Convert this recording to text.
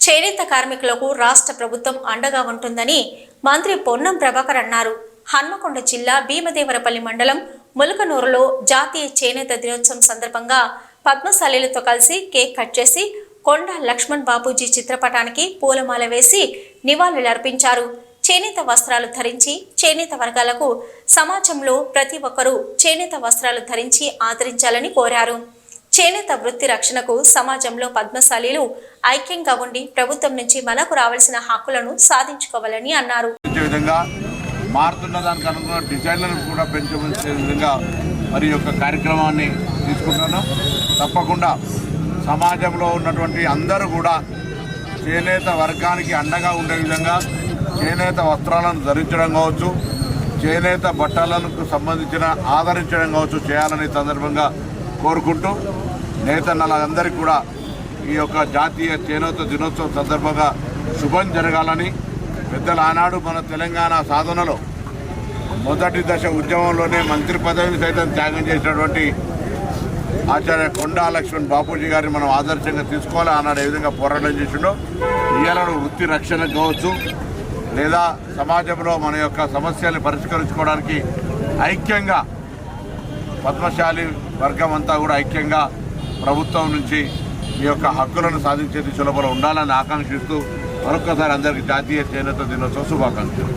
చేనేత కార్మికులకు రాష్ట్ర ప్రభుత్వం అండగా ఉంటుందని మంత్రి పొన్నం ప్రభాకర్ అన్నారు. హన్మకొండ జిల్లా భీమదేవరపల్లి మండలం ములకనూరులో జాతీయ చేనేత దినోత్సవం సందర్భంగా పద్మశాలీలతో కలిసి కేక్ కట్ చేసి కొండ లక్ష్మణ్ బాపూజీ చిత్రపటానికి పూలమాల వేసి నివాళులర్పించారు. చేనేత వస్త్రాలు ధరించి చేనేత వర్గాలకు సమాజంలో ప్రతి ఒక్కరూ చేనేత వస్త్రాలు ధరించి ఆదరించాలని కోరారు. చేనేత వృత్తి రక్షణకు సమాజంలో పద్మశాలీలు ఐక్యంగా ఉండి ప్రభుత్వం నుంచి మనకు రావాల్సిన హక్కులను సాధించుకోవాలని అన్నారు. మారుతున్న దానికి అనుగుణ డిజైన్లను కూడా పెంచవలసే విధంగా మరి యొక్క కార్యక్రమాన్ని తీసుకుంటున్నాను. తప్పకుండా సమాజంలో ఉన్నటువంటి అందరూ కూడా చేనేత వర్గానికి అండగా ఉండే విధంగా చేనేత వస్త్రాలను ధరించడం కావచ్చు, చేనేత బట్టలకు సంబంధించిన ఆదరించడం కావచ్చు చేయాలని సందర్భంగా కోరుకుంటూ నేతన్నలందరికీ కూడా ఈ యొక్క జాతీయ చేనేత దినోత్సవం సందర్భంగా శుభం జరగాలని పెద్దలు ఆనాడు మన తెలంగాణ సాధనలో మొదటి దశ ఉద్యమంలోనే మంత్రి పదవిని సైతం త్యాగం చేసినటువంటి ఆచార్య కొండా లక్ష్మణ్ బాపూజీ గారిని మనం ఆదర్శంగా తీసుకోవాలి. ఆనాడు ఏ విధంగా పోరాటం చేసిండో ఇయ్యాలను వృత్తి రక్షణకు కావచ్చు లేదా సమాజంలో మన యొక్క సమస్యల్ని పరిష్కరించుకోవడానికి ఐక్యంగా పద్మశాలి వర్గం అంతా కూడా ఐక్యంగా ప్రభుత్వం నుంచి ఈ యొక్క హక్కులను సాధించే దిశలో ఉండాలని ఆకాంక్షిస్తూ మరొక్కసారి అందరికీ జాతీయ చేనేత దినోత్సవ శుభాకాంక్షలు.